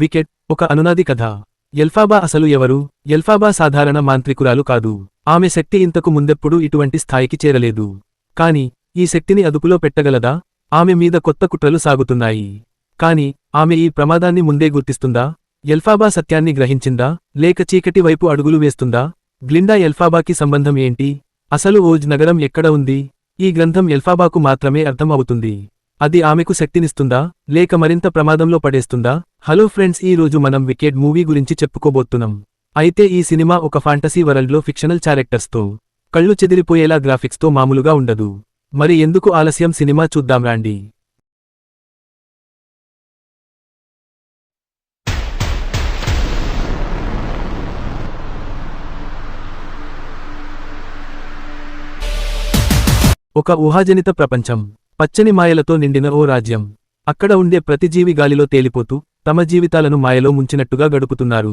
Wicket ఒక అనునాది కథ. ఎల్ఫాబా అసలు ఎవరు? ఎల్ఫాబా సాధారణ మాంత్రికురాలు కాదు. ఆమె శక్తి ఇంతకు ముందెప్పుడూ ఇటువంటి స్థాయికి చేరలేదు. కాని ఈ శక్తిని అదుపులో పెట్టగలదా? ఆమె మీద కొత్త కుట్రలు సాగుతున్నాయి. కాని ఆమె ఈ ప్రమాదాన్ని ముందే గుర్తిస్తుందా? ఎల్ఫాబా సత్యాన్ని గ్రహించిందా? లేక చీకటి వైపు అడుగులు వేస్తుందా? గ్లిండా ఎల్ఫాబాకి సంబంధం ఏంటి? అసలు ఓజ్ నగరం ఎక్కడ ఉంది? ఈ గ్రంథం ఎల్ఫాబాకు మాత్రమే అర్థం అవుతుంది. అది ఆమెకు శక్తినిస్తుందా? లేక మరింత ప్రమాదంలో పడేస్తుందా? హలో ఫ్రెండ్స్, ఈ రోజు మనం వికెట్ మూవీ గురించి చెప్పుకోబోతున్నాం. అయితే ఈ సినిమా ఒక ఫాంటసీ వరల్డ్లో ఫిక్షనల్ క్యారెక్టర్స్తో, కళ్ళు చెదిరిపోయేలా గ్రాఫిక్స్తో మామూలుగా ఉండదు. మరి ఎందుకు ఆలస్యం, సినిమా చూద్దాం రండి. ఒక ఊహాజనిత ప్రపంచం, పచ్చని మాయలతో నిండిన ఓ రాజ్యం. అక్కడ ఉండే ప్రతి జీవి గాలిలో తేలిపోతూ తమ జీవితాలను మాయలో ముంచినట్టుగా గడుపుతున్నారు.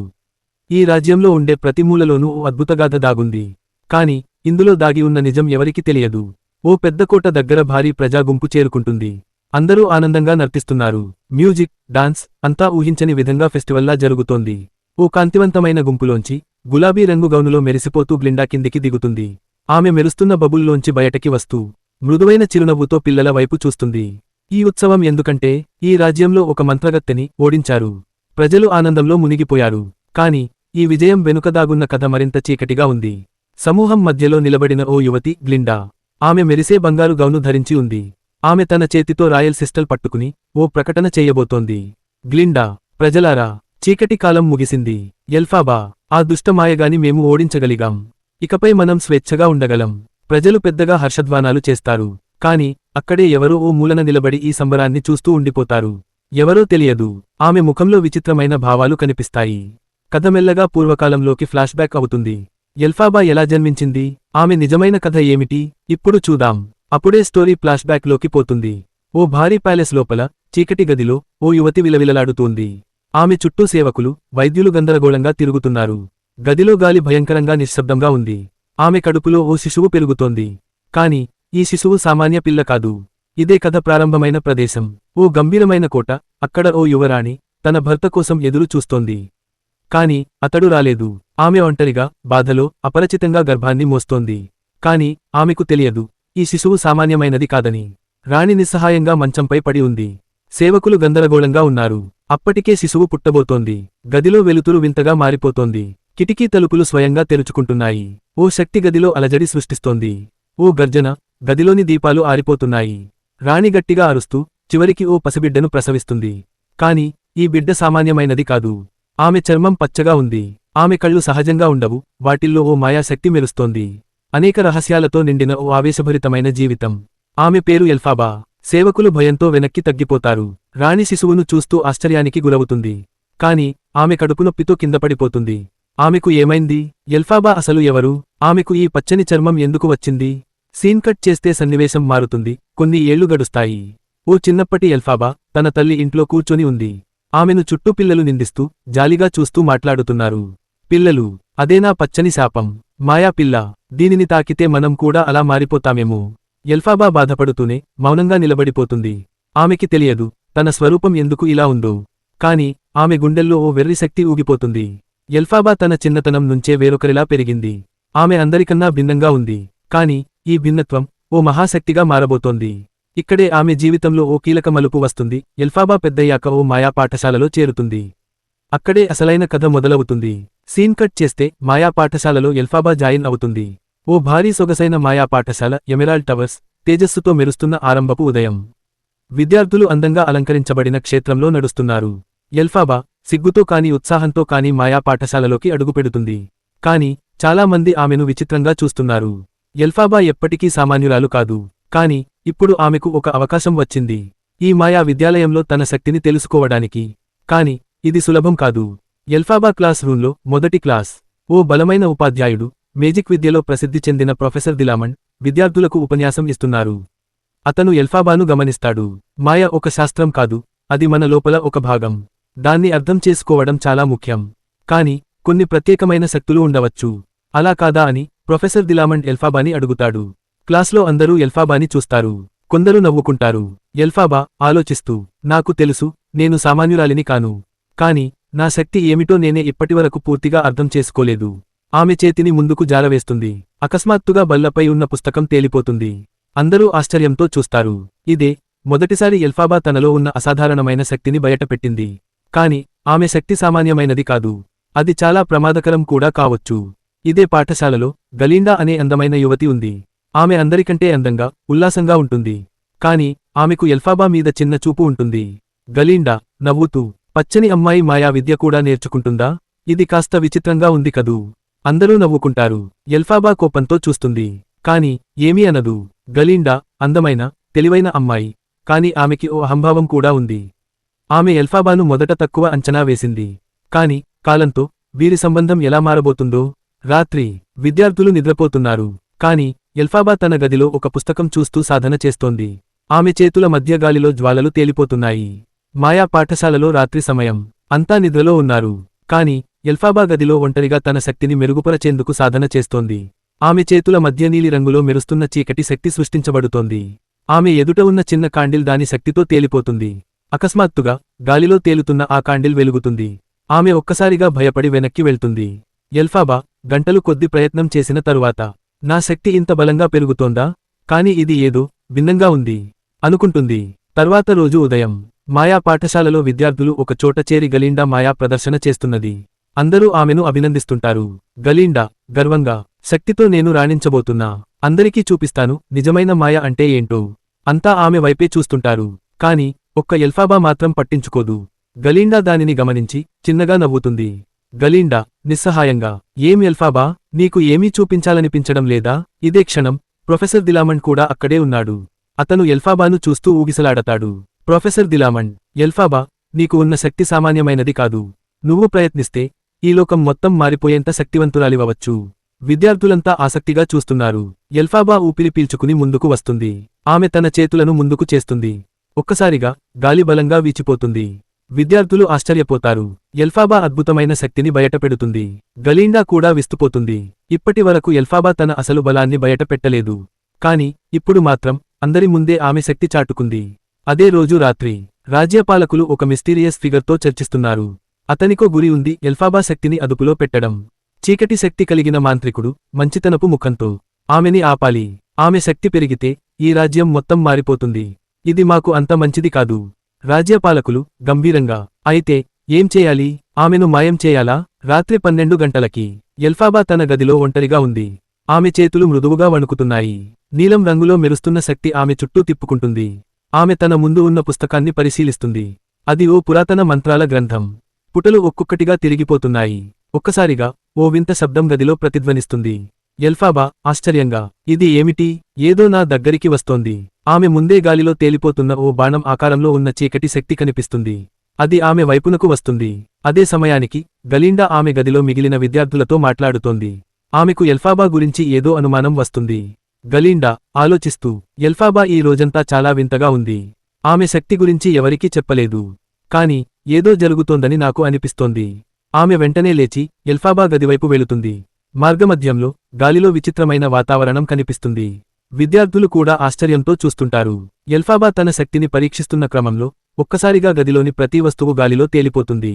ఈ రాజ్యంలో ఉండే ప్రతి మూలలోనూ ఓ అద్భుతగాథ దాగుంది. కాని ఇందులో దాగి ఉన్న నిజం ఎవరికీ తెలియదు. ఓ పెద్ద కోట దగ్గర భారీ ప్రజా గుంపు చేరుకుంటుంది. అందరూ ఆనందంగా నర్తిస్తున్నారు. మ్యూజిక్, డాన్స్ అంతా ఊహించని విధంగా ఫెస్టివల్లా జరుగుతోంది. ఓ కాంతివంతమైన గుంపులోంచి గులాబీ రంగు గౌనులో మెరిసిపోతూ గ్లిండా కిందికి దిగుతుంది. ఆమె మెరుస్తున్న బబుల్లోంచి బయటకి వస్తూ మృదువైన చిరునవ్వుతో పిల్లల వైపు చూస్తుంది. ఈ ఉత్సవం ఎందుకంటే ఈ రాజ్యంలో ఒక మంత్రగత్తెని ఓడించారు. ప్రజలు ఆనందంలో మునిగిపోయారు. కాని ఈ విజయం వెనుక దాగున్న కథ మరింత చీకటిగా ఉంది. సమూహం మధ్యలో నిలబడిన ఓ యువతి గ్లిండా. ఆమె మెరిసే బంగారు గౌను ధరించి ఉంది. ఆమె తన చేతితో రాయల్ సిస్టల్ పట్టుకుని ఓ ప్రకటన చేయబోతోంది. గ్లిండా, ప్రజలారా, చీకటి కాలం ముగిసింది. ఎల్ఫాబా, ఆ దుష్టమాయగాని మేము ఓడించగలిగాం. ఇకపై మనం స్వేచ్ఛగా ఉండగలం. ప్రజలు పెద్దగా హర్షధ్వానాలు చేస్తారు. కాని అక్కడే ఎవరో ఓ మూలన నిలబడి ఈ సంబరాన్ని చూస్తూ ఉండిపోతారు. ఎవరో తెలియదు. ఆమె ముఖంలో విచిత్రమైన భావాలు కనిపిస్తాయి. కథ మెల్లగా పూర్వకాలంలోకి ఫ్లాష్బ్యాక్ అవుతుంది. ఎల్ఫాబా ఎలా జన్మించింది? ఆమె నిజమైన కథ ఏమిటి? ఇప్పుడు చూద్దాం. అప్పుడే స్టోరీ ఫ్లాష్బ్యాక్లోకి పోతుంది. ఓ భారీ ప్యాలెస్ లోపల చీకటి గదిలో ఓ యువతి విలవిలలాడుతోంది. ఆమె చుట్టూ సేవకులు, వైద్యులు గందరగోళంగా తిరుగుతున్నారు. గదిలో గాలి భయంకరంగా నిశ్శబ్దంగా ఉంది. ఆమె కడుపులో ఓ శిశువు పెరుగుతోంది. కాని ఈ శిశువు సామాన్య పిల్ల కాదు. ఇదే కథ ప్రారంభమైన ప్రదేశం. ఓ గంభీరమైన కోట. అక్కడ ఓ యువరాణి తన భర్త కోసం ఎదురు చూస్తోంది. కాని అతడు రాలేదు. ఆమె ఒంటరిగా, బాధలో, అపరిచితంగా గర్భాన్ని మోస్తోంది. కాని ఆమెకు తెలియదు, ఈ శిశువు సామాన్యమైనది కాదని. రాణి నిస్సహాయంగా మంచంపై పడి ఉంది. సేవకులు గందరగోళంగా ఉన్నారు. అప్పటికే శిశువు పుట్టబోతోంది. గదిలో వెలుతురు వింతగా మారిపోతోంది. కిటికీ తలుపులు స్వయంగా తెరుచుకుంటున్నాయి. ఓ శక్తి గదిలో అలజడి సృష్టిస్తోంది. ఓ గర్జన, గదిలోని దీపాలు ఆరిపోతున్నాయి. రాణి గట్టిగా అరుస్తూ చివరికి ఓ పసిబిడ్డను ప్రసవిస్తుంది. కాని ఈ బిడ్డ సామాన్యమైనది కాదు. ఆమె చర్మం పచ్చగా ఉంది. ఆమె కళ్ళు సహజంగా ఉండవు. వాటిల్లో ఓ మాయాశక్తి మెరుస్తోంది. అనేక రహస్యాలతో నిండిన ఓ ఆవేశభరితమైన జీవితం. ఆమె పేరు ఎల్ఫాబా. సేవకులు భయంతో వెనక్కి తగ్గిపోతారు. రాణి శిశువును చూస్తూ ఆశ్చర్యానికి గురవుతుంది. కాని ఆమె కడుపునొప్పితో కిందపడిపోతుంది. ఆమెకు ఏమైంది? ఎల్ఫాబా అసలు ఎవరు? ఆమెకు ఈ పచ్చని చర్మం ఎందుకు వచ్చింది? సీన్ కట్ చేస్తే సన్నివేశం మారుతుంది. కొన్ని ఏళ్లు గడుస్తాయి. ఓ చిన్నప్పటి ఎల్ఫాబా తన తల్లి ఇంట్లో కూర్చొని ఉంది. ఆమెను చుట్టూ పిల్లలు నిందిస్తూ, జాలిగా చూస్తూ మాట్లాడుతున్నారు. పిల్లలు, అదేనా పచ్చని శాపం? మాయా పిల్ల, దీనిని తాకితే మనం కూడా అలా మారిపోతామేమో. ఎల్ఫాబా బాధపడుతూనే మౌనంగా నిలబడిపోతుంది. ఆమెకి తెలియదు తన స్వరూపం ఎందుకు ఇలా ఉందో. కాని ఆమె గుండెల్లో ఓ వెర్రి శక్తి ఊగిపోతుంది. ఎల్ఫాబా తన చిన్నతనం నుంచే వేరొకరిలా పెరిగింది. ఆమె అందరికన్నా భిన్నంగా ఉంది. కాని ఈ భిన్నత్వం ఓ మహాశక్తిగా మారబోతోంది. ఇక్కడే ఆమె జీవితంలో ఓ కీలక మలుపు వస్తుంది. ఎల్ఫాబా పెద్దయ్యాక ఓ మాయా పాఠశాలలో చేరుతుంది. అక్కడే అసలైన కథ మొదలవుతుంది. సీన్ కట్ చేస్తే మాయా పాఠశాలలో ఎల్ఫాబా జాయిన్ అవుతుంది. ఓ భారీ సొగసైన మాయా పాఠశాల, ఎమెరాల్డ్ టవర్స్, తేజస్సుతో మెరుస్తున్న ఆరంభపు ఉదయం. విద్యార్థులు అందంగా అలంకరించబడిన క్షేత్రంలో నడుస్తున్నారు. ఎల్ఫాబా సిగ్గుతో కాని ఉత్సాహంతో కాని మాయా పాఠశాలలోకి అడుగుపెడుతుంది. కాని చాలా మంది ఆమెను విచిత్రంగా చూస్తున్నారు. ఎల్ఫాబా ఎప్పటికీ సామాన్యురాలు కాదు. కాని ఇప్పుడు ఆమెకు ఒక అవకాశం వచ్చింది. ఈ మాయా విద్యాలయంలో తన శక్తిని తెలుసుకోవడానికి. కాని ఇది సులభం కాదు. ఎల్ఫాబా క్లాస్ రూంలో మొదటి క్లాస్. ఓ బలమైన ఉపాధ్యాయుడు, మేజిక్ విద్యలో ప్రసిద్ధి చెందిన ప్రొఫెసర్ దిలామండ్ విద్యార్థులకు ఉపన్యాసం ఇస్తున్నారు. అతను ఎల్ఫాబాను గమనిస్తాడు. మాయ ఒక శాస్త్రం కాదు, అది మన లోపల ఒక భాగం. దాన్ని అర్థం చేసుకోవడం చాలా ముఖ్యం. కాని కొన్ని ప్రత్యేకమైన శక్తులు ఉండవచ్చు. అలా కాదా అని ప్రొఫెసర్ దిలామండ్ ఎల్ఫాబాని అడుగుతాడు. క్లాస్లో అందరూ ఎల్ఫాబాని చూస్తారు. కొందరు నవ్వుకుంటారు. ఎల్ఫాబా ఆలోచిస్తూ, నాకు తెలుసు, నేను సామాన్యురాలిని కాను. కాని నా శక్తి ఏమిటో నేనే ఇప్పటివరకు పూర్తిగా అర్థం చేసుకోలేదు. ఆమె చేతిని ముందుకు జారవేస్తుంది. అకస్మాత్తుగా బల్లపై ఉన్న పుస్తకం తేలిపోతుంది. అందరూ ఆశ్చర్యంతో చూస్తారు. ఇదే మొదటిసారి ఎల్ఫాబా తనలో ఉన్న అసాధారణమైన శక్తిని బయటపెట్టింది. కాని ఆమె శక్తి సామాన్యమైనది కాదు. అది చాలా ప్రమాదకరం కూడా కావచ్చు. ఇదే పాఠశాలలో గలిండా అనే అందమైన యువతి ఉంది. ఆమె అందరికంటే అందంగా, ఉల్లాసంగా ఉంటుంది. కాని ఆమెకు ఎల్ఫాబా మీద చిన్న చూపు ఉంటుంది. గలిండా నవ్వుతూ, పచ్చని అమ్మాయి మాయా విద్య కూడా నేర్చుకుంటుందా? ఇది కాస్త విచిత్రంగా ఉంది కదూ. అందరూ నవ్వుకుంటారు. ఎల్ఫాబా కోపంతో చూస్తుంది. కాని ఏమీ అనదు. గలిండా అందమైన, తెలివైన అమ్మాయి. కాని ఆమెకి ఓ అహంభావం కూడా ఉంది. ఆమె ఎల్ఫాబాను మొదట తక్కువ అంచనా వేసింది. కాని కాలంతో వీరి సంబంధం ఎలా మారబోతుందో. రాత్రి విద్యార్థులు నిద్రపోతున్నారు. కాని ఎల్ఫాబా తన గదిలో ఒక పుస్తకం చూస్తూ సాధన చేస్తోంది. ఆమె చేతుల మధ్య గాలిలో జ్వాలలు తేలిపోతున్నాయి. మాయా పాఠశాలలో రాత్రి సమయం. అంతా నిద్రలో ఉన్నారు. కాని ఎల్ఫాబా గదిలో ఒంటరిగా తన శక్తిని మెరుగుపరచేందుకు సాధన చేస్తోంది. ఆమె చేతుల మధ్య నీలి రంగులో మెరుస్తున్న చీకటి శక్తి సృష్టించబడుతోంది. ఆమె ఎదుట ఉన్న చిన్న కాండిల్ దాని శక్తితో తేలిపోతుంది. అకస్మాత్తుగా గాలిలో తేలుతున్న ఆ కాండిల్ వెలుగుతుంది. ఆమె ఒక్కసారిగా భయపడి వెనక్కి వెళ్తుంది. ఎల్ఫాబా గంటలు కొద్ది ప్రయత్నం చేసిన తరువాత, నా శక్తి ఇంత బలంగా పెరుగుతోందా? కాని ఇది ఏదో భిన్నంగా ఉంది అనుకుంటుంది. తర్వాత రోజు ఉదయం మాయా పాఠశాలలో విద్యార్థులు ఒక చోట చేరి గలిండా మాయా ప్రదర్శన చేస్తున్నది. అందరూ ఆమెను అభినందిస్తుంటారు. గలిండా గర్వంగా, శక్తితో నేను రాణించబోతున్నా. అందరికీ చూపిస్తాను నిజమైన మాయ అంటే ఏంటో. అంతా ఆమె వైపే చూస్తుంటారు. కాని ఒక్క ఎల్ఫాబా మాత్రం పట్టించుకోదు. గలిండా దానిని గమనించి చిన్నగా నవ్వుతుంది. గలిండా నిస్సహాయంగా, ఏం ఎల్ఫాబా, నీకు ఏమీ చూపించాలనిపించడం లేదా? ఇదే క్షణం ప్రొఫెసర్ దిలామండ్ కూడా అక్కడే ఉన్నాడు. అతను ఎల్ఫాబాను చూస్తూ ఊగిసలాడతాడు. ప్రొఫెసర్ దిలామండ్, ఎల్ఫాబా, నీకు ఉన్న శక్తి సామాన్యమైనది కాదు. నువ్వు ప్రయత్నిస్తే ఈ లోకం మొత్తం మారిపోయేంత శక్తివంతురాలివవచ్చు. విద్యార్థులంతా ఆసక్తిగా చూస్తున్నారు. ఎల్ఫాబా ఊపిరి పీల్చుకుని ముందుకు వస్తుంది. ఆమె తన చేతులను ముందుకు చేస్తుంది. ఒక్కసారిగా గాలి బలంగా వీచిపోతుంది. విద్యార్థులు ఆశ్చర్యపోతారు. ఎల్ఫాబా అద్భుతమైన శక్తిని బయటపెడుతుంది. గలిండా కూడా విస్తుపోతుంది. ఇప్పటి వరకు ఎల్ఫాబా తన అసలు బలాన్ని బయటపెట్టలేదు. కాని ఇప్పుడు మాత్రం అందరి ముందే ఆమె శక్తి చాటుకుంది. అదే రోజు రాత్రి రాజ్యపాలకులు ఒక మిస్టీరియస్ ఫిగర్తో చర్చిస్తున్నారు. అతనికో గురి ఉంది, ఎల్ఫాబా శక్తిని అదుపులో పెట్టడం. చీకటి శక్తి కలిగిన మాంత్రికుడు మంచితనపు ముఖంతో ఆమెని ఆపాలి. ఆమె శక్తి పెరిగితే ఈ రాజ్యం మొత్తం మారిపోతుంది. ఇది మాకు అంత మంచిది కాదు. రాజ్యపాలకులు గంభీరంగా, అయితే ఏం చేయాలి? ఆమెను మాయం చేయాలా? రాత్రి 12 గంటలకి ఎల్ఫాబా తన గదిలో ఒంటరిగా ఉంది. ఆమె చేతులు మృదువుగా వణుకుతున్నాయి. నీలం రంగులో మెరుస్తున్న శక్తి ఆమె చుట్టూ తిప్పుకుంటుంది. ఆమె తన ముందు ఉన్న పుస్తకాన్ని పరిశీలిస్తుంది. అది ఓ పురాతన మంత్రాల గ్రంథం. పుటలు ఒక్కొక్కటిగా తిరిగిపోతున్నాయి. ఒక్కసారిగా ఓ వింత శబ్దం గదిలో ప్రతిధ్వనిస్తుంది. ఎల్ఫాబా ఆశ్చర్యంగా, ఇది ఏమిటి? ఏదో నా దగ్గరికి వస్తోంది. ఆమె ముందే గాలిలో తేలిపోతున్న ఓ బాణం ఆకారంలో ఉన్న చీకటి శక్తి కనిపిస్తుంది. అది ఆమె వైపునకు వస్తుంది. అదే సమయానికి గలిండా ఆమె గదిలో మిగిలిన విద్యార్థులతో మాట్లాడుతోంది. ఆమెకు ఎల్ఫాబా గురించి ఏదో అనుమానం వస్తుంది. గలిండా ఆలోచిస్తూ, ఎల్ఫాబా ఈ రోజంతా చాలా వింతగా ఉంది. ఆమె శక్తి గురించి ఎవరికీ చెప్పలేదు. కాని ఏదో జరుగుతోందని నాకు అనిపిస్తోంది. ఆమె వెంటనే లేచి ఎల్ఫాబా గదివైపు వెళుతుంది. మార్గమధ్యంలో గాలిలో విచిత్రమైన వాతావరణం కనిపిస్తుంది. విద్యార్థులు కూడా ఆశ్చర్యంతో చూస్తుంటారు. ఎల్ఫాబా తన శక్తిని పరీక్షిస్తున్న క్రమంలో ఒక్కసారిగా గదిలోని ప్రతి వస్తువు గాలిలో తేలిపోతుంది.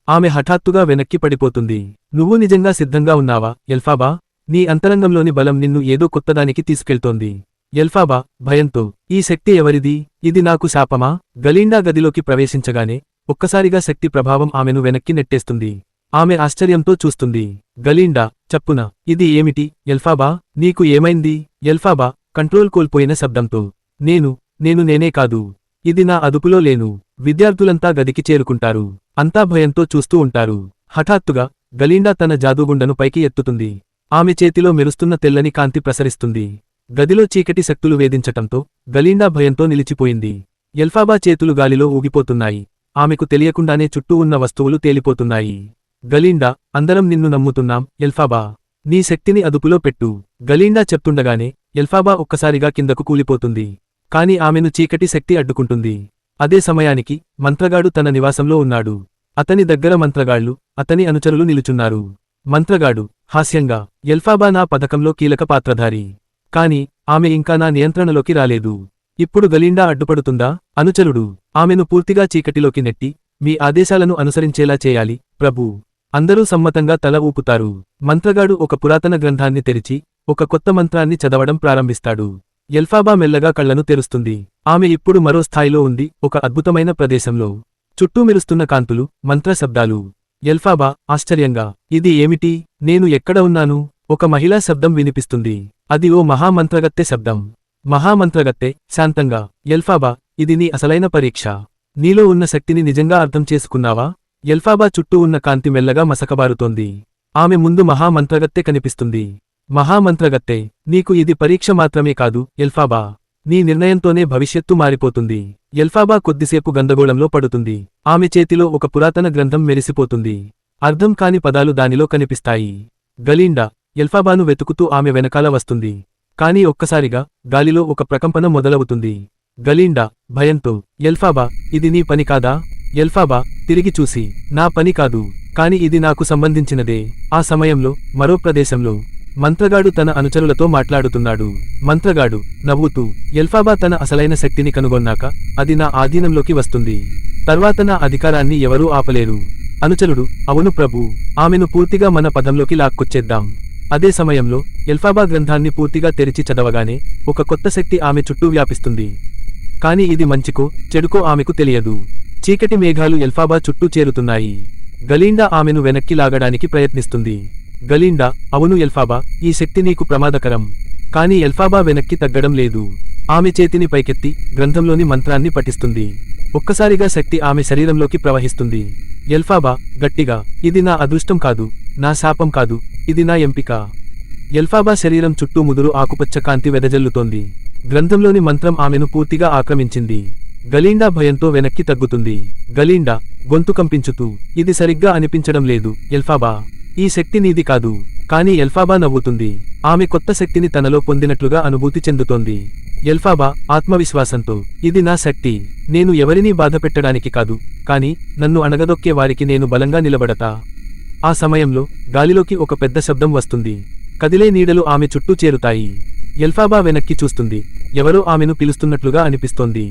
ఆమె హఠాత్తుగా వెనక్కి పడిపోతుంది. నువ్వు నిజంగా సిద్ధంగా ఉన్నావా ఎల్ఫాబా? నీ అంతరంగంలోని బలం నిన్ను ఏదో కొత్తదానికి తీసుకెళ్తోంది. ఎల్ఫాబా భయంతో, ఈ శక్తి ఎవరిది? ఇది నాకు శాపమా? గలిండా గదిలోకి ప్రవేశించగానే ఒక్కసారిగా శక్తి ప్రభావం ఆమెను వెనక్కి నెట్టేస్తుంది. ఆమె ఆశ్చర్యంతో చూస్తుంది. గలిండా చప్పున, ఇది ఏమిటి ఎల్ఫాబా? నీకు ఏమైంది? ఎల్ఫాబా కంట్రోల్ కోల్పోయిన శబ్దంతో, నేనే కాదు. ఇది నా అదుపులో లేను. విద్యార్థులంతా గదికి చేరుకుంటారు. అంతా భయంతో చూస్తూ ఉంటారు. హఠాత్తుగా గలిండా తన జాదూగుండను పైకి ఎత్తుతుంది. ఆమె చేతిలో మెరుస్తున్న తెల్లని కాంతి ప్రసరిస్తుంది. గదిలో చీకటి శక్తులు వేధించటంతో గలిండా భయంతో నిలిచిపోయింది. ఎల్ఫాబా చేతులు గాలిలో ఊగిపోతున్నాయి. ఆమెకు తెలియకుండానే చుట్టూ ఉన్న వస్తువులు తేలిపోతున్నాయి. గలిండా, అందరం నిన్ను నమ్ముతున్నాం ఎల్ఫాబా. నీ శక్తిని అదుపులో పెట్టు. గలిండా చెప్తుండగానే ఎల్ఫాబా ఒక్కసారిగా కిందకు కూలిపోతుంది. కాని ఆమెను చీకటి శక్తి అడ్డుకుంటుంది. అదే సమయానికి మంత్రగాడు తన నివాసంలో ఉన్నాడు. అతని దగ్గర మంత్రగాళ్లు, అతని అనుచరులు నిలుచున్నారు. మంత్రగాడు హాస్యంగా, ఎల్ఫాబా నా పథకంలో కీలక పాత్రధారి. కాని ఆమె ఇంకా నా నియంత్రణలోకి రాలేదు. ఇప్పుడు గలిండా అడ్డుపడుతుందా? అనుచరుడు ఆమెను పూర్తిగా చీకటిలోకి నెట్టి మీ ఆదేశాలను అనుసరించేలా చేయాలి ప్రభూ. అందరూ సమ్మతంగా తల ఊపుతారు. మంత్రగాడు ఒక పురాతన గ్రంథాన్ని తెరిచి ఒక కొత్త మంత్రాన్ని చదవడం ప్రారంభిస్తాడు. ఎల్ఫాబా మెల్లగా కళ్లను తెరుస్తుంది. ఆమె ఇప్పుడు మరో స్థాయిలో ఉంది, ఒక అద్భుతమైన ప్రదేశంలో. చుట్టూ మెరుస్తున్న కాంతులు, మంత్ర శబ్దాలు. ఎల్ఫాబా ఆశ్చర్యంగా, ఇది ఏమిటి? నేను ఎక్కడ ఉన్నాను? ఒక మహిళా శబ్దం వినిపిస్తుంది. అది ఓ మహామంత్రగత్తె శబ్దం. మహామంత్రగత్తె శాంతంగా, ఎల్ఫాబా, ఇది నీ అసలైన పరీక్ష. నీలో ఉన్న శక్తిని నిజంగా అర్థం చేసుకున్నావా? ఎల్ఫాబా చుట్టూ ఉన్న కాంతి మెల్లగా మసకబారుతోంది. ఆమె ముందు మహామంత్రగత్తె కనిపిస్తుంది. మహామంత్రగత్తె, నీకు ఇది పరీక్ష మాత్రమే కాదు ఎల్ఫాబా. నీ నిర్ణయంతోనే భవిష్యత్తు మారిపోతుంది. ఎల్ఫాబా కొద్దిసేపు గందగోళంలో పడుతుంది. ఆమె చేతిలో ఒక పురాతన గ్రంథం మెరిసిపోతుంది. అర్థం కాని పదాలు దానిలో కనిపిస్తాయి. గలీండా ఎల్ఫాబాను వెతుకుతూ ఆమె వెనకాల వస్తుంది. కాని ఒక్కసారిగా గాలిలో ఒక ప్రకంపన మొదలవుతుంది. గలీండా భయంతో, ఎల్ఫాబా, ఇది నీ పని కాదా? ఎల్ఫాబా తిరిగి చూసి, నా పని కాదు, కాని ఇది నాకు సంబంధించినదే. ఆ సమయంలో మరో ప్రదేశంలో మంత్రగాడు తన అనుచరులతో మాట్లాడుతున్నాడు. మంత్రగాడు నవ్వుతూ, ఎల్ఫాబా తన అసలైన శక్తిని కనుగొన్నాక అది నా ఆధీనంలోకి వస్తుంది. తర్వాత నా అధికారాన్ని ఎవరూ ఆపలేరు. అనుచరుడు, అవును ప్రభూ, ఆమెను పూర్తిగా మన పదంలోకి లాక్కొచ్చేద్దాం. అదే సమయంలో ఎల్ఫాబా గ్రంథాన్ని పూర్తిగా తెరిచి చదవగానే ఒక కొత్త శక్తి ఆమె చుట్టూ వ్యాపిస్తుంది. కాని ఇది మంచికో చెడుకో ఆమెకు తెలియదు. చీకటి మేఘాలు ఎల్ఫాబా చుట్టూ చేరుతున్నాయి. గలీండా ఆమెను వెనక్కి లాగడానికి ప్రయత్నిస్తుంది. గలీండా, అవును ఎల్ఫాబా, ఈ శక్తి నీకు ప్రమాదకరం. కాని ఎల్ఫాబా వెనక్కి తగ్గడం లేదు. ఆమె చేతిని పైకెత్తి గ్రంథంలోని మంత్రాన్ని పఠిస్తుంది. ఒక్కసారిగా శక్తి ఆమె శరీరంలోకి ప్రవహిస్తుంది. ఎల్ఫాబా గట్టిగా, ఇది నా అదృష్టం కాదు, నా శాపం కాదు, ఇది నా ఎంపిక. ఎల్ఫాబా శరీరం చుట్టూ ముదురు ఆకుపచ్చ కాంతి వెదజల్లుతోంది. గ్రంథంలోని మంత్రం ఆమెను పూర్తిగా ఆక్రమించింది. గలీండా భయంతో వెనక్కి తగ్గుతుంది. గలీండా గొంతు కంపించుతూ, ఇది సరిగ్గా అనిపించడం లేదు ఎల్ఫాబా, ఈ శక్తి నీది కాదు. కాని ఎల్ఫాబా నవ్వుతుంది. ఆమె కొత్త శక్తిని తనలో పొందినట్లుగా అనుభూతి చెందుతోంది. ఎల్ఫాబా ఆత్మవిశ్వాసంతో, ఇది నా శక్తి, నేను ఎవరినీ బాధపెట్టడానికి కాదు, కాని నన్ను అణగదొక్కే వారికి నేను బలంగా నిలబడతా. ఆ సమయంలో గాలిలోకి ఒక పెద్ద శబ్దం వస్తుంది. కదిలే నీడలు ఆమె చుట్టూ చేరుతాయి. ఎల్ఫాబా వెనక్కి చూస్తుంది. ఎవరో ఆమెను పిలుస్తున్నట్లుగా అనిపిస్తోంది.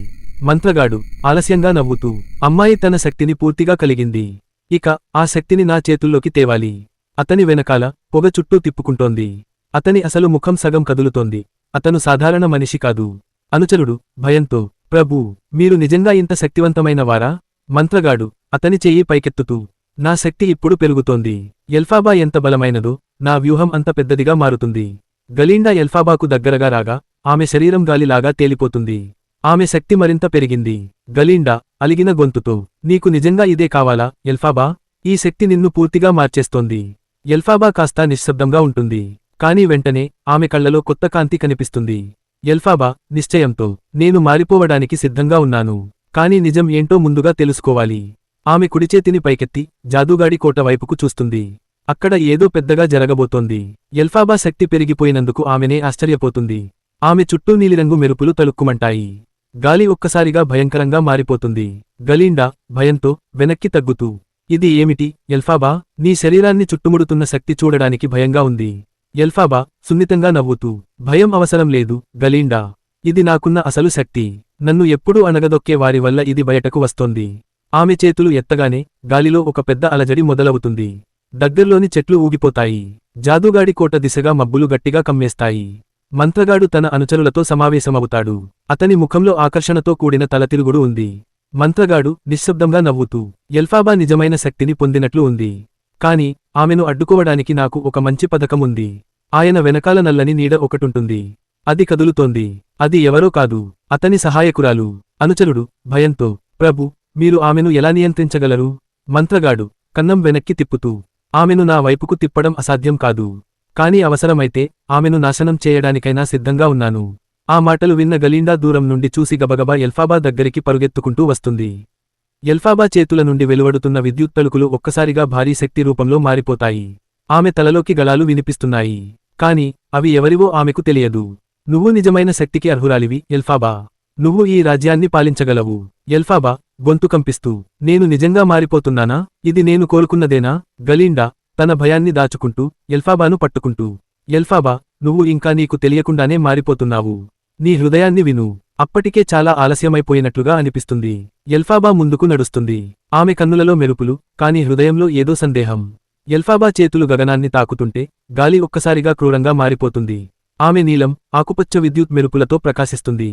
మంత్రగాడు ఆలస్యంగా నవ్వుతూ, అమ్మాయి తన శక్తిని పూర్తిగా కలిగింది. ఇక ఆ శక్తిని నా చేతుల్లోకి తేవాలి. అతని వెనకాల పొగ చుట్టూ తిప్పుకుంటోంది. అతని అసలు ముఖం సగం కదులుతోంది. అతను సాధారణ మనిషి కాదు. అనుచరుడు భయంతో, ప్రభూ, మీరు నిజంగా ఇంత శక్తివంతమైన వారా? మంత్రగాడు అతని చెయ్యి పైకెత్తుతూ, నా శక్తి ఇప్పుడు పెరుగుతోంది. ఎల్ఫాబా ఎంత బలమైనదో నా వ్యూహం అంత పెద్దదిగా మారుతుంది. గలీండా ఎల్ఫాబాకు దగ్గరగా రాగా ఆమె శరీరం గాలిలాగా తేలిపోతుంది. ఆమె శక్తి మరింత పెరిగింది. గలీండా అలిగిన గొంతుతో, నీకు నిజంగా ఇదే కావాలా ఎల్ఫాబా? ఈ శక్తి నిన్ను పూర్తిగా మార్చేస్తోంది. ఎల్ఫాబా కాస్త నిశ్శబ్దంగా ఉంటుంది. కాని వెంటనే ఆమె కళ్లలో కొత్త కాంతి కనిపిస్తుంది. ఎల్ఫాబా నిశ్చయంతో, నేను మారిపోవడానికి సిద్ధంగా ఉన్నాను. కాని నిజం ఏంటో ముందుగా తెలుసుకోవాలి. ఆమె కుడిచేతిని పైకెత్తి జాదూగాడి కోట వైపుకు చూస్తుంది. అక్కడ ఏదో పెద్దగా జరగబోతోంది. ఎల్ఫాబా శక్తి పెరిగిపోయినందుకు ఆమెనే ఆశ్చర్యపోతుంది. ఆమె చుట్టూ నీలిరంగు మెరుపులు తలుక్కుమంటాయి. గాలి ఒక్కసారిగా భయంకరంగా మారిపోతుంది. గలీండా భయంతో వెనక్కి తగ్గుతూ, ఇది ఏమిటి ఎల్ఫాబా? నీ శరీరాన్ని చుట్టుముడుతున్న శక్తి చూడడానికి భయంగా ఉంది. ఎల్ఫాబా సున్నితంగా నవ్వుతూ, భయం అవసరం లేదు గలీండా, ఇది నాకున్న అసలు శక్తి. నన్ను ఎప్పుడూ అణగదొక్కే వారి వల్ల ఇది బయటకు వస్తోంది. ఆమె చేతులు ఎత్తగానే గాలిలో ఒక పెద్ద అలజడి మొదలవుతుంది. దగ్గర్లోని చెట్లు ఊగిపోతాయి. జాదూగాడి కోట దిశగా మబ్బులు గట్టిగా కమ్మేస్తాయి. మంత్రగాడు తన అనుచరులతో సమావేశమవుతాడు. అతని ముఖంలో ఆకర్షణతో కూడిన తలతిరుగుడు ఉంది. మంత్రగాడు నిశ్శబ్దంగా నవ్వుతూ, ఎల్ఫాబా నిజమైన శక్తిని పొందినట్లు ఉంది. కాని ఆమెను అడ్డుకోవడానికి నాకు ఒక మంచి పథకం ఉంది. ఆయన వెనకాల నల్లని నీడ ఒకటుంటుంది. అది కదులుతోంది. అది ఎవరో కాదు, అతని సహాయకురాలు. అనుచరుడు భయంతో, ప్రభు, మీరు ఆమెను ఎలా నియంత్రించగలరు? మంత్రగాడు కన్నం వెనక్కి తిప్పుతూ, ఆమెను నా వైపుకు తిప్పడం అసాధ్యం కాదు. కాని అవసరమైతే ఆమెను నాశనం చేయడానికైనా సిద్ధంగా ఉన్నాను. ఆ మాటలు విన్న గలీండా దూరం నుండి చూసి గబగబా ఎల్ఫాబా దగ్గరికి పరుగెత్తుకుంటూ వస్తుంది. ఎల్ఫాబా చేతుల నుండి వెలువడుతున్న విద్యుత్ తలుకులు ఒక్కసారిగా భారీ శక్తి రూపంలో మారిపోతాయి. ఆమె తలలోకి గళాలు వినిపిస్తున్నాయి. కాని అవి ఎవరివో ఆమెకు తెలియదు. నువ్వు నిజమైన శక్తికి అర్హురాలివి ఎల్ఫాబా. నువ్వు ఈ రాజ్యాన్ని పాలించగలవు. ఎల్ఫాబా గొంతు కంపిస్తూ, నేను నిజంగా మారిపోతున్నానా? ఇది నేను కోరుకున్నదేనా? గలీండా తన భయాన్ని దాచుకుంటూ ఎల్ఫాబాను పట్టుకుంటూ, ఎల్ఫాబా, నువ్వు ఇంకా నీకు తెలియకుండానే మారిపోతున్నావు. నీ హృదయాన్ని విను. అప్పటికే చాలా ఆలస్యమైపోయినట్లుగా అనిపిస్తుంది. ఎల్ఫాబా ముందుకు నడుస్తుంది. ఆమె కన్నులలో మెరుపులు, కాని హృదయంలో ఏదో సందేహం. ఎల్ఫాబా చేతులు గగనాన్ని తాకుతుంటే గాలి ఒక్కసారిగా క్రూరంగా మారిపోతుంది. ఆమె నీలం, ఆకుపచ్చ విద్యుత్ మెరుపులతో ప్రకాశిస్తుంది.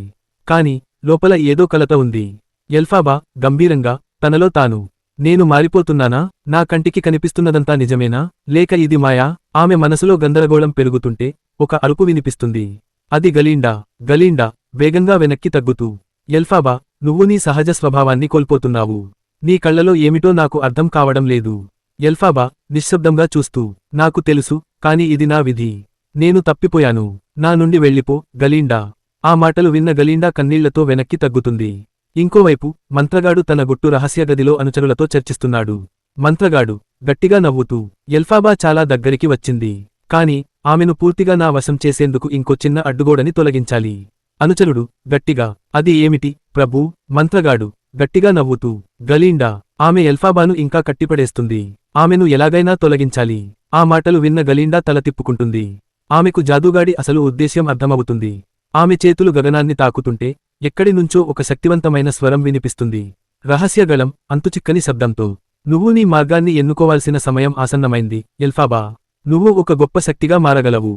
కాని లోపల ఏదో కలత ఉంది. ఎల్ఫాబా గంభీరంగా తనలో తాను, నేను మారిపోతున్నానా? నా కంటికి కనిపిస్తున్నదంతా నిజమేనా, లేక ఇది మాయా? ఆమె మనసులో గందరగోళం పెరుగుతుంటే ఒక అరుపు వినిపిస్తుంది. అది గలీండా. గలీండా వేగంగా వెనక్కి తగ్గుతూ, ఎల్ఫాబా, నువ్వు నీ సహజ స్వభావాన్ని కోల్పోతున్నావు. నీ కళ్లలో ఏమిటో నాకు అర్థం కావడం లేదు. ఎల్ఫాబా నిశ్శబ్దంగా చూస్తూ, నాకు తెలుసు, కాని ఇది నా విధి. నేను తప్పిపోయాను. నా నుండి వెళ్ళిపో, గలీండా. ఆ మాటలు విన్న గలీండా కన్నీళ్లతో వెనక్కి తగ్గుతుంది. ఇంకోవైపు మంత్రగాడు తన గుట్టు రహస్య గదిలో అనుచరులతో చర్చిస్తున్నాడు. మంత్రగాడు గట్టిగా నవ్వుతూ, ఎల్ఫాబా చాలా దగ్గరికి వచ్చింది. కాని ఆమెను పూర్తిగా నా వశం చేసేందుకు ఇంకో చిన్న అడ్డుగోడని తొలగించాలి. అనుచరుడు గట్టిగా, అది ఏమిటి ప్రభూ? మంత్రగాడు గట్టిగా నవ్వుతూ, గలీండా, ఆమె ఎల్ఫాబాను ఇంకా కట్టిపడేస్తుంది. ఆమెను ఎలాగైనా తొలగించాలి. ఆ మాటలు విన్న గలీండా తల తిప్పుకుంటుంది. ఆమెకు జాదూగాడి అసలు ఉద్దేశ్యం అర్థమవుతుంది. ఆమె చేతులు గగనాన్ని తాకుతుంటే ఎక్కడి నుంచో ఒక శక్తివంతమైన స్వరం వినిపిస్తుంది. రహస్యగళం అంతుచిక్కని శబ్దంతో, నువ్వు నీ మార్గాన్ని ఎన్నుకోవాల్సిన సమయం ఆసన్నమైంది ఎల్ఫాబా. నువ్వు ఒక గొప్ప శక్తిగా మారగలవు.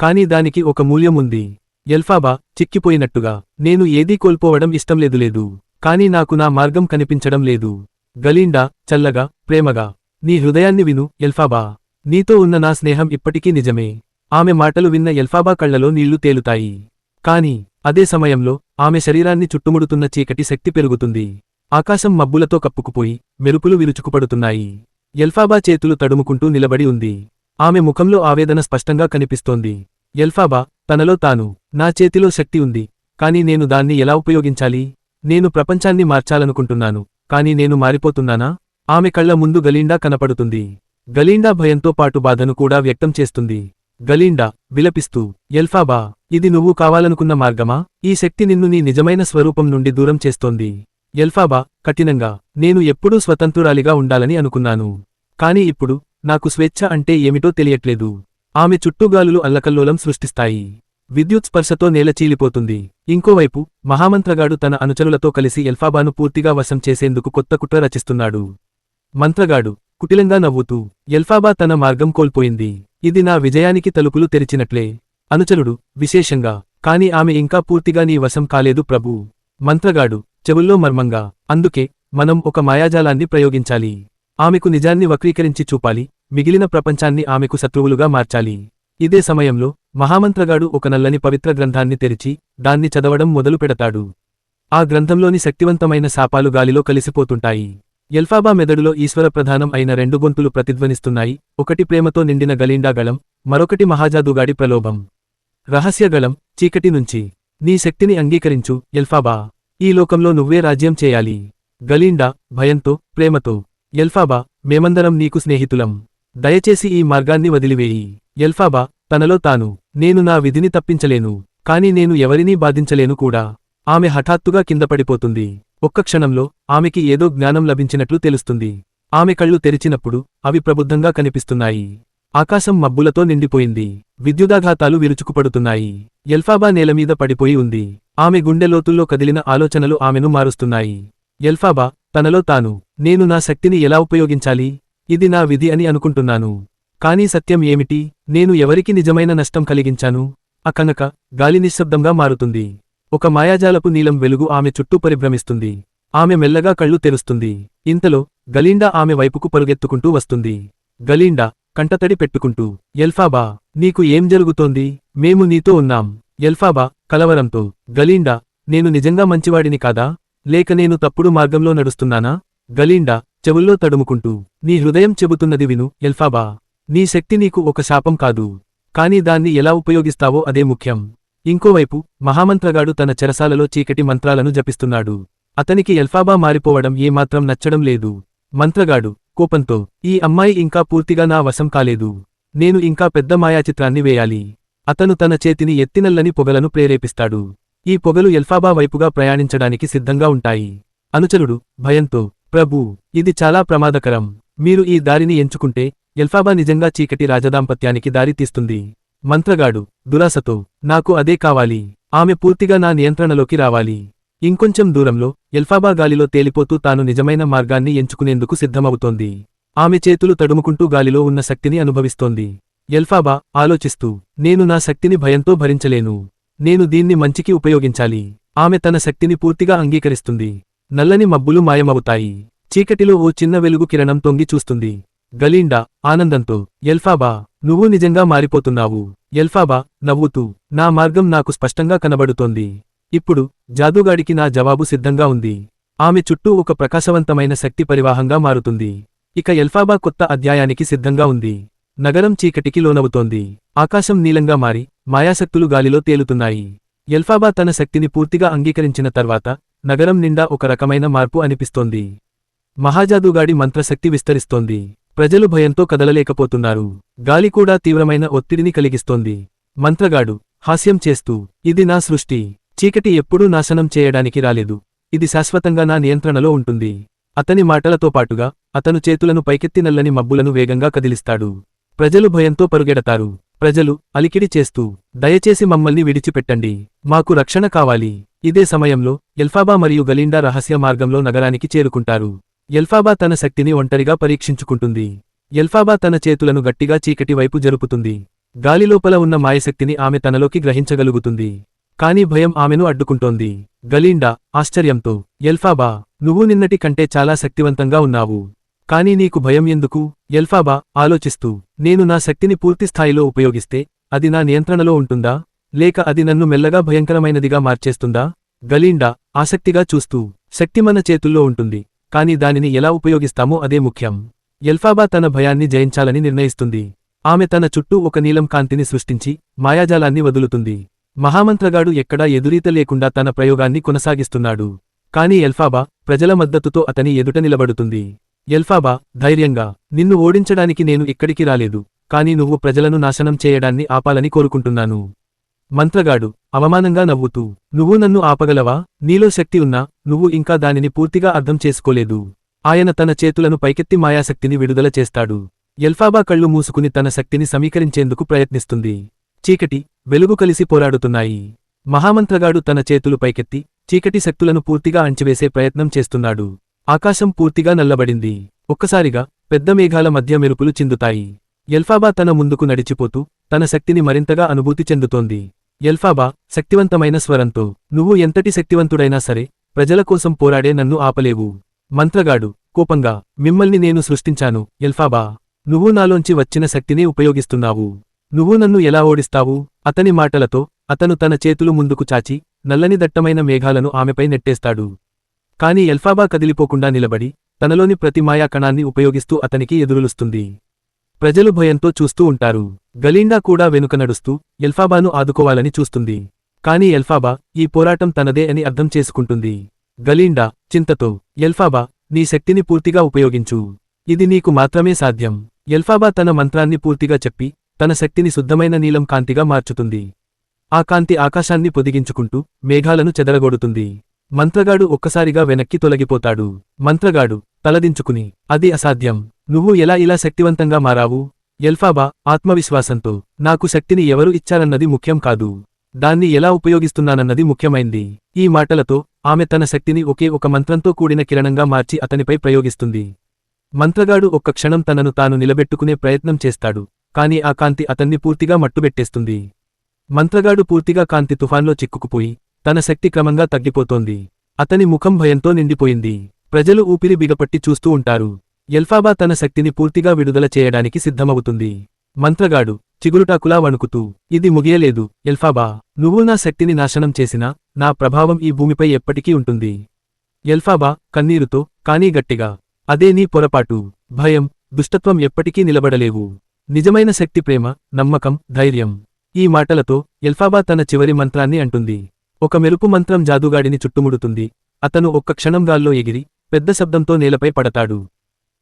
కాని దానికి ఒక మూల్యం ఉంది. ఎల్ఫాబా చిక్కిపోయినట్టుగా, నేను ఏదీ కోల్పోవడం ఇష్టంలేదు. కాని నాకు నా మార్గం కనిపించడం లేదు. గలీండా చల్లగా, ప్రేమగా, నీ హృదయాన్ని విను ఎల్ఫాబా. నీతో ఉన్న నా స్నేహం ఇప్పటికీ నిజమే. ఆమె మాటలు విన్న ఎల్ఫాబా కళ్లలో నీళ్లు తేలుతాయి. కాని అదే సమయంలో ఆమె శరీరాన్ని చుట్టుముడుతున్న చీకటి శక్తి పెరుగుతుంది. ఆకాశం మబ్బులతో కప్పుకుపోయి మెరుపులు విరుచుకుపడుతున్నాయి. ఎల్ఫాబా చేతులు తడుముకుంటూ నిలబడి ఉంది. ఆమె ముఖంలో ఆవేదన స్పష్టంగా కనిపిస్తోంది. ఎల్ఫాబా తనలో తాను, నా చేతిలో శక్తి ఉంది, కాని నేను దాన్ని ఎలా ఉపయోగించాలి? నేను ప్రపంచాన్ని మార్చాలనుకుంటున్నాను, కాని నేను మారిపోతున్నానా? ఆమె కళ్ల ముందు గలీండా కనపడుతుంది. గలీండా భయంతో పాటు బాధను కూడా వ్యక్తం చేస్తుంది. గలీండా విలపిస్తూ, ఎల్ఫాబా, ఇది నువ్వు కావాలనుకున్న మార్గమా? ఈ శక్తి నిన్ను నీ నిజమైన స్వరూపం నుండి దూరం చేస్తోంది. ఎల్ఫాబా కఠినంగా, నేను ఎప్పుడూ స్వతంత్రురాలిగా ఉండాలని అనుకున్నాను. కాని ఇప్పుడు నాకు స్వేచ్ఛ అంటే ఏమిటో తెలియట్లేదు. ఆమె చుట్టూగాలులు అల్లకల్లోలం సృష్టిస్తాయి. విద్యుత్ స్పర్శతో నేల చీలిపోతుంది. ఇంకోవైపు మహామంత్రగాడు తన అనుచరులతో కలిసి ఎల్ఫాబాను పూర్తిగా వశం చేసేందుకు కొత్త కుట్ర రచిస్తున్నాడు. మంత్రగాడు కుటిలంగా నవ్వుతూ, ఎల్ఫాబా తన మార్గం కోల్పోయింది. ఇది నా విజయానికి తలుపులు తెరిచినట్లే. అనుచరుడు విశేషంగా, కాని ఆమె ఇంకా పూర్తిగా నీ వశం కాలేదు ప్రభూ. మంత్రగాడు చెవుల్లో మర్మంగా, అందుకే మనం ఒక మాయాజాలాన్ని ప్రయోగించాలి. ఆమెకు నిజాన్ని వక్రీకరించి చూపాలి, మిగిలిన ప్రపంచాన్ని ఆమెకు శత్రువులుగా మార్చాలి. ఇదే సమయంలో మహామంత్రగాడు ఒక నల్లని పవిత్ర గ్రంథాన్ని తెరిచి దాన్ని చదవడం మొదలు పెడతాడు. ఆ గ్రంథంలోని శక్తివంతమైన శాపాలు గాలిలో కలిసిపోతుంటాయి. ఎల్ఫాబా మెదడులో ఈశ్వర ప్రధానం అయిన రెండు గొంతులు ప్రతిధ్వనిస్తున్నాయి. ఒకటి ప్రేమతో నిండిన గలీండా గళం, మరొకటి మహాజాదుగాడి ప్రలోభం. రహస్యగళం, చీకటి నుంచి, నీ శక్తిని అంగీకరించు ఎల్ఫాబా. ఈ లోకంలో నువ్వే రాజ్యం చేయాలి. గలీండా భయంతో, ప్రేమతో, ఎల్ఫాబా, మేమందరం నీకు స్నేహితులం. దయచేసి ఈ మార్గాన్ని వదిలివేయి. ఎల్ఫాబా తనలో తాను, నేను నా విధిని తప్పించలేను, కాని నేను ఎవరినీ బాధించలేను కూడా. ఆమె హఠాత్తుగా కిందపడిపోతుంది. ఒక్క క్షణంలో ఆమెకి ఏదో జ్ఞానం లభించినట్లు తెలుస్తుంది. ఆమె కళ్ళు తెరిచినప్పుడు అవి ప్రబుద్ధంగా కనిపిస్తున్నాయి. ఆకాశం మబ్బులతో నిండిపోయింది. విద్యుదాఘాతాలు విరుచుకుపడుతున్నాయి. ఎల్ఫాబా నేలమీద పడిపోయి ఉంది. ఆమె గుండె లోతుల్లో కదిలిన ఆలోచనలు ఆమెను మారుస్తున్నాయి. ఎల్ఫాబా తనలో తాను, నేను నా శక్తిని ఎలా ఉపయోగించాలి? ఇది నా విధి అని అనుకుంటున్నాను. కానీ సత్యం ఏమిటి? నేను ఎవరికి నిజమైన నష్టం కలిగించాను? కనుక గాలి నిశ్శబ్దంగా మారుతుంది. ఒక మాయాజాలపు నీలం వెలుగు ఆమె చుట్టూ పరిభ్రమిస్తుంది. ఆమె మెల్లగా కళ్ళు తెరుస్తుంది. ఇంతలో గలీండా ఆమె వైపుకు పరుగెత్తుకుంటూ వస్తుంది. గలీండా కంటతడి పెట్టుకుంటూ, ఎల్ఫాబా, నీకు ఏం జరుగుతోంది? మేము నీతో ఉన్నాం. ఎల్ఫాబా కలవరంతో, గలీండా, నేను నిజంగా మంచివాడిని కాదా? లేక నేను తప్పుడు మార్గంలో నడుస్తున్నానా? గలీండా చెవుల్లో తడుముకుంటూ, నీ హృదయం చెబుతున్నది విను ఎల్ఫాబా. నీ శక్తి నీకు ఒక శాపం కాదు. కాని దాన్ని ఎలా ఉపయోగిస్తావో అదే ముఖ్యం. ఇంకోవైపు మహామంత్రగాడు తన చెరసాలలో చీకటి మంత్రాలను జపిస్తున్నాడు. అతనికి ఎల్ఫాబా మారిపోవడం ఏమాత్రం నచ్చడం లేదు. మంత్రగాడు కోపంతో, ఈ అమ్మాయి ఇంకా పూర్తిగా నా వశం కాలేదు. నేను ఇంకా పెద్ద మాయాచిత్రాన్ని వేయాలి. అతను తన చేతిని ఎత్తినల్లని పొగలను ప్రేరేపిస్తాడు. ఈ పొగలు ఎల్ఫాబా వైపుగా ప్రయాణించడానికి సిద్ధంగా ఉంటాయి. అనుచరుడు భయంతో, ప్రభూ, ఇది చాలా ప్రమాదకరం. మీరు ఈ దారిని ఎంచుకుంటే ఎల్ఫాబా నిజంగా చీకటి రాజదాంపత్యానికి దారి తీస్తుంది. మంత్రగాడు దురాశతో, నాకు అదే కావాలి. ఆమె పూర్తిగా నా నియంత్రణలోకి రావాలి. ఇంకొంచెం దూరంలో ఎల్ఫాబా గాలిలో తేలిపోతూ తాను నిజమైన మార్గాన్ని ఎంచుకునేందుకు సిద్ధమవుతోంది. ఆమె చేతులు తడుముకుంటూ గాలిలో ఉన్న శక్తిని అనుభవిస్తోంది. ఎల్ఫాబా ఆలోచిస్తూ, నేను నా శక్తిని భయంతో భరించలేను. నేను దీన్ని మంచికి ఉపయోగించాలి. ఆమె తన శక్తిని పూర్తిగా అంగీకరిస్తుంది. నల్లని మబ్బులు మాయమవుతాయి. చీకటిలో ఓ చిన్న వెలుగు కిరణం తొంగి చూస్తుంది. గలిండా ఆనందంతో, ఎల్ఫాబా, నువ్వు నిజంగా మారిపోతున్నావు. ఎల్ఫాబా నవ్వుతూ, నా మార్గం నాకు స్పష్టంగా కనబడుతోంది. ఇప్పుడు జాదూగాడికి నా జవాబు సిద్ధంగా ఉంది. ఆమె చుట్టూ ఒక ప్రకాశవంతమైన శక్తి పరివాహంగా మారుతుంది. ఇక ఎల్ఫాబా కొత్త అధ్యాయానికి సిద్ధంగా ఉంది. నగరం చీకటికి లోనవుతోంది. ఆకాశం నీలంగా మారి మాయాశక్తులు గాలిలో తేలుతున్నాయి. ఎల్ఫాబా తన శక్తిని పూర్తిగా అంగీకరించిన తర్వాత నగరం నిండా ఒక రకమైన మార్పు అనిపిస్తోంది. మహాజాదూగాడి మంత్రశక్తి విస్తరిస్తోంది. ప్రజలు భయంతో కదలలేకపోతున్నారు. గాలి కూడా తీవ్రమైన ఒత్తిడిని కలిగిస్తోంది. మంత్రగాడు హాస్యం చేస్తూ, ఇది నా సృష్టి. చీకటి ఎప్పుడూ నాశనం చేయడానికి రాలేదు. ఇది శాశ్వతంగా నా నియంత్రణలో ఉంటుంది. అతని మాటలతో పాటుగా అతను చేతులను పైకెత్తి నల్లని మబ్బులను వేగంగా కదిలిస్తాడు. ప్రజలు భయంతో పరుగెడతారు. ప్రజలు అలికిడి చేస్తూ, దయచేసి మమ్మల్ని విడిచిపెట్టండి. మాకు రక్షణ కావాలి. ఇదే సమయంలో ఎల్ఫాబా మరియు గలిండా రహస్య మార్గంలో నగరానికి చేరుకుంటారు. ఎల్ఫాబా తన శక్తిని ఒంటరిగా పరీక్షించుకుంటుంది. ఎల్ఫాబా తన చేతులను గట్టిగా చీకటి వైపు జరుపుతుంది. గాలిలోపల ఉన్న మాయశక్తిని ఆమె తనలోకి గ్రహించగలుగుతుంది. కాని భయం ఆమెను అడ్డుకుంటోంది. గలిండా ఆశ్చర్యంతో, ఎల్ఫాబా, నువ్వు నిన్నటి కంటే చాలా శక్తివంతంగా ఉన్నావు. కాని నీకు భయం ఎందుకు? ఎల్ఫాబా ఆలోచిస్తూ, నేను నా శక్తిని పూర్తిస్థాయిలో ఉపయోగిస్తే అది నా నియంత్రణలో ఉంటుందా, లేక అది నన్ను మెల్లగా భయంకరమైనదిగా మార్చేస్తుందా? గలిండా ఆసక్తిగా చూస్తూ, శక్తి మన చేతుల్లో ఉంటుంది. కాని దానిని ఎలా ఉపయోగిస్తామో అదే ముఖ్యం. ఎల్ఫాబా తన భయాన్ని జయించాలని నిర్ణయిస్తుంది. ఆమె తన చుట్టూ ఒక నీలం కాంతిని సృష్టించి మాయాజాలాన్ని వదులుతుంది. మహామంత్రగాడు ఎక్కడా ఎదురీత లేకుండా తన ప్రయోగాన్ని కొనసాగిస్తున్నాడు. కాని ఎల్ఫాబా ప్రజల మద్దతుతో అతని ఎదుట నిలబడుతుంది. ఎల్ఫాబా ధైర్యంగా, నిన్ను ఓడించడానికి నేను ఇక్కడికి రాలేదు. కాని నువ్వు ప్రజలను నాశనం చేయడాన్ని ఆపాలని కోరుకుంటున్నాను. మంత్రగాడు అవమానంగా నవ్వుతూ, నువ్వు నన్ను ఆపగలవా? నీలో శక్తి ఉన్నా నువ్వు ఇంకా దానిని పూర్తిగా అర్థం చేసుకోలేదు. ఆయన తన చేతులను పైకెత్తి మాయాశక్తిని విడుదల చేస్తాడు. ఎల్ఫాబా కళ్ళు మూసుకుని తన శక్తిని సమీకరించేందుకు ప్రయత్నిస్తుంది. చీకటి, వెలుగు కలిసి పోరాడుతున్నాయి. మహామంత్రగాడు తన చేతులు పైకెత్తి చీకటి శక్తులను పూర్తిగా అణచివేసే ప్రయత్నం చేస్తున్నాడు. ఆకాశం పూర్తిగా నల్లబడింది. ఒక్కసారిగా పెద్ద మేఘాల మధ్య మెరుపులు చిందుతాయి. ఎల్ఫాబా తన ముందుకు నడిచిపోతూ తన శక్తిని మరింతగా అనుభూతి చెందుతోంది. ఎల్ఫాబా శక్తివంతమైన స్వరంతో, నువ్వు ఎంతటి శక్తివంతుడైనా సరే ప్రజల కోసం పోరాడే నన్ను ఆపలేవు. మంత్రగాడు కోపంగా, మిమ్మల్ని నేను సృష్టించాను ఎల్ఫాబా. నువ్వు నాలోంచి వచ్చిన శక్తిని ఉపయోగిస్తున్నావు. నువ్వు నన్ను ఎలా ఓడిస్తావు? అతని మాటలతో అతను తన చేతులు ముందుకు చాచి నల్లని దట్టమైన మేఘాలను ఆమెపై నెట్టేస్తాడు. కాని ఎల్ఫాబా కదిలిపోకుండా నిలబడి తనలోని ప్రతి మాయా కణాన్ని ఉపయోగిస్తూ అతనికి ఎదురులుస్తుంది. ప్రజలు భయంతో చూస్తూ ఉంటారు. గలిండా కూడా వెనుక నడుస్తూ ఎల్ఫాబాను ఆదుకోవాలని చూస్తుంది. కాని ఎల్ఫాబా ఈ పోరాటం తనదే అని అర్థం చేసుకుంటుంది. గలిండా చింతతో, ఎల్ఫాబా, నీ శక్తిని పూర్తిగా ఉపయోగించు. ఇది నీకు మాత్రమే సాధ్యం. ఎల్ఫాబా తన మంత్రాన్ని పూర్తిగా చెప్పి తన శక్తిని శుద్ధమైన నీలం కాంతిగా మార్చుతుంది. ఆ కాంతి ఆకాశాన్ని పొదిగించుకుంటూ మేఘాలను చెదరగొడుతుంది. మంత్రగాడు ఒక్కసారిగా వెనక్కి తొలగిపోతాడు. మంత్రగాడు తలదించుకుని, అది అసాధ్యం. నువ్వు ఎలా ఇలా శక్తివంతంగా మారావు? ఎల్ఫాబా ఆత్మవిశ్వాసంతో, నాకు శక్తిని ఎవరు ఇచ్చారన్నది ముఖ్యం కాదు. దాన్ని ఎలా ఉపయోగిస్తున్నానన్నది ముఖ్యమైంది. ఈ మాటలతో ఆమె తన శక్తిని ఒకే ఒక మంత్రంతో కూడిన కిరణంగా మార్చి అతనిపై ప్రయోగిస్తుంది. మంత్రగాడు ఒక్క క్షణం తనను తాను నిలబెట్టుకునే ప్రయత్నం చేస్తాడు. కాని ఆ కాంతి అతన్ని పూర్తిగా మట్టుబెట్టేస్తుంది. మంత్రగాడు పూర్తిగా కాంతి తుఫాన్లో చిక్కుకుపోయి తన శక్తి క్రమంగా తగ్గిపోతోంది. అతని ముఖం భయంతో నిండిపోయింది. ప్రజలు ఊపిరి బిగపట్టి చూస్తూ ఉంటారు. ఎల్ఫాబా తన శక్తిని పూర్తిగా విడుదల చేయడానికి సిద్ధమవుతుంది. మంత్రగాడు చిగురుటాకులా వణుకుతూ, ఇది ముగియలేదు ఎల్ఫాబా. నువ్వు నా శక్తిని నాశనం చేసినా నా ప్రభావం ఈ భూమిపై ఎప్పటికీ ఉంటుంది. ఎల్ఫాబా కన్నీరుతో, కానీ గట్టిగా, అదే నీ పొరపాటు. భయం, దుష్టత్వం ఎప్పటికీ నిలబడలేవు. నిజమైన శక్తి ప్రేమ, నమ్మకం, ధైర్యం. ఈ మాటలతో ఎల్ఫాబా తన చివరి మంత్రాన్ని అంటుంది. ఒక మెరుపు మంత్రం జాదుగాడిని చుట్టుముడుతుంది. అతను ఒక్క క్షణం గాల్లో ఎగిరి పెద్ద శబ్దంతో నేలపై పడతాడు.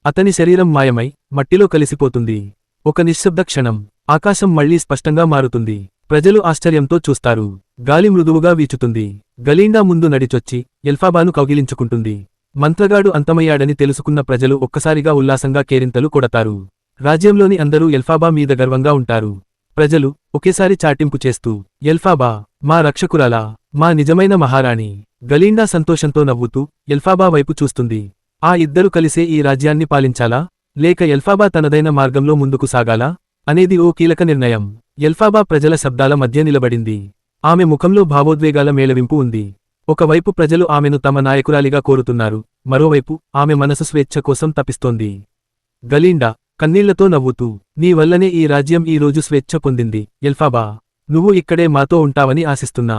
అతని శరీరం మాయమై మట్టిలో కలిసిపోతుంది. ఒక నిశ్శబ్ద క్షణం. ఆకాశం మళ్లీ స్పష్టంగా మారుతుంది. ప్రజలు ఆశ్చర్యంతో చూస్తారు. గాలి మృదువుగా వీచుతుంది. గలిండా ముందు నడిచొచ్చి ఎల్ఫాబాను కౌగిలించుకుంటుంది. మంత్రగాడు అంతమయ్యాడని తెలుసుకున్న ప్రజలు ఒక్కసారిగా ఉల్లాసంగా కేరింతలు కొడతారు. రాజ్యంలోని అందరూ ఎల్ఫాబా మీద గర్వంగా ఉంటారు. ప్రజలు ఒకేసారి చాటింపు చేస్తూ, ఎల్ఫాబా, మా రక్షకురాలా, మా నిజమైన మహారాణి. గలీండా సంతోషంతో నవ్వుతూ ఎల్ఫాబా వైపు చూస్తుంది. ఆ ఇద్దరు కలిసే ఈ రాజ్యాన్ని పాలించాలా, లేక ఎల్ఫాబా తనదైన మార్గంలో ముందుకు సాగాలా అనేది ఓ కీలక నిర్ణయం. ఎల్ఫాబా ప్రజల శబ్దాల మధ్య నిలబడింది. ఆమె ముఖంలో భావోద్వేగాల మేళవింపు ఉంది. ఒకవైపు ప్రజలు ఆమెను తమ నాయకురాలిగా కోరుతున్నారు, మరోవైపు ఆమె మనసు స్వేచ్ఛ కోసం తపిస్తోంది. గలీండా కన్నీళ్లతో నవ్వుతూ, నీ వల్లనే ఈ రాజ్యం ఈ రోజు స్వేచ్ఛ పొందింది ఎల్ఫాబా. నువ్వు ఇక్కడే మాతో ఉంటావని ఆశిస్తున్నా.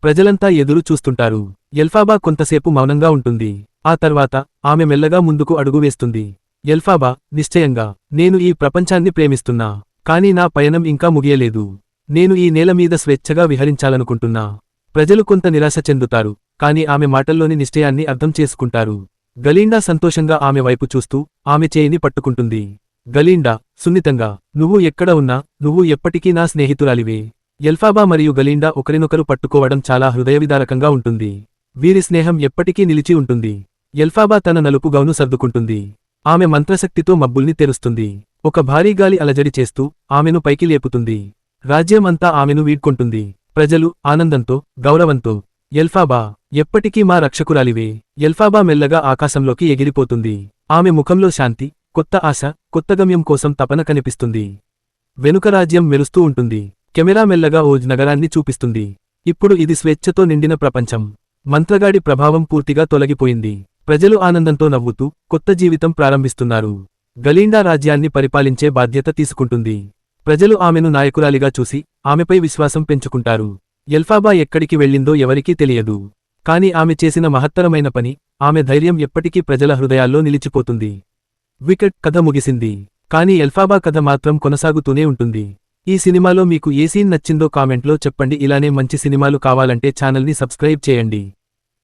ప్రజలంతా ఎదురు చూస్తుంటారు. ఎల్ఫాబా కొంతసేపు మౌనంగా ఉంటుంది. ఆ తర్వాత ఆమె మెల్లగా ముందుకు అడుగు వేస్తుంది. ఎల్ఫాబా, నిశ్చయంగా నేను ఈ ప్రపంచాన్ని ప్రేమిస్తున్నా. కానీ నా పయనం ఇంకా ముగియలేదు. నేను ఈ నేల మీద స్వేచ్ఛగా విహరించాలనుకుంటున్నా. ప్రజలు కొంత నిరాశ చెందుతారు, కాని ఆమె మాటల్లోని నిశ్చయాన్ని అర్థం చేసుకుంటారు. గలీండా సంతోషంగా ఆమె వైపు చూస్తూ ఆమె చేయిని పట్టుకుంటుంది. గలీండా సున్నితంగా, నువ్వు ఎక్కడ ఉన్నా నువ్వు ఎప్పటికీ నా స్నేహితురాలివే. ఎల్ఫాబా మరియు గలీండా ఒకరినొకరు పట్టుకోవడం చాలా హృదయవిదారకంగా ఉంటుంది. వీరి స్నేహం ఎప్పటికీ నిలిచి ఉంటుంది. ఎల్ఫాబా తన నలుపు గౌను సర్దుకుంటుంది. ఆమె మంత్రశక్తితో మబ్బుల్ని తెరుస్తుంది. ఒక భారీ గాలి అలజడి చేస్తూ ఆమెను పైకి లేపుతుంది. రాజ్యం అంతా ఆమెను వీడ్కొంటుంది. ప్రజలు ఆనందంతో, గౌరవంతో, ఎల్ఫాబా, ఎప్పటికీ మా రక్షకురాలివే. ఎల్ఫాబా మెల్లగా ఆకాశంలోకి ఎగిరిపోతుంది. ఆమె ముఖంలో శాంతి, కొత్త ఆశ, కొత్త గమ్యం కోసం తపన కనిపిస్తుంది. వెనుక రాజ్యం మెరుస్తూ ఉంటుంది. కెమెరా మెల్లగా ఓజ్ నగరాన్ని చూపిస్తుంది. ఇప్పుడు ఇది స్వేచ్ఛతో నిండిన ప్రపంచం. మంత్రగాడి ప్రభావం పూర్తిగా తొలగిపోయింది. ప్రజలు ఆనందంతో నవ్వుతూ కొత్త జీవితం ప్రారంభిస్తున్నారు. గలీండా రాజ్యాన్ని పరిపాలించే బాధ్యత తీసుకుంటుంది. ప్రజలు ఆమెను నాయకురాలిగా చూసి ఆమెపై విశ్వాసం పెంచుకుంటారు. ఎల్ఫాబా ఎక్కడికి వెళ్ళిందో ఎవరికీ తెలియదు. కాని ఆమె చేసిన మహత్తరమైన పని, ఆమె ధైర్యం ఎప్పటికీ ప్రజల హృదయాల్లో నిలిచిపోతుంది. వికెట్ కథ ముగిసింది. కాని ఎల్ఫాబా కథ మాత్రం కొనసాగుతూనే ఉంటుంది. ఈ సినిమాలో మీకు ఏ సీన్ నచ్చిందో కామెంట్లో చెప్పండి. ఇలానే మంచి సినిమాలు కావాలంటే ఛానల్ని సబ్స్క్రైబ్ చేయండి.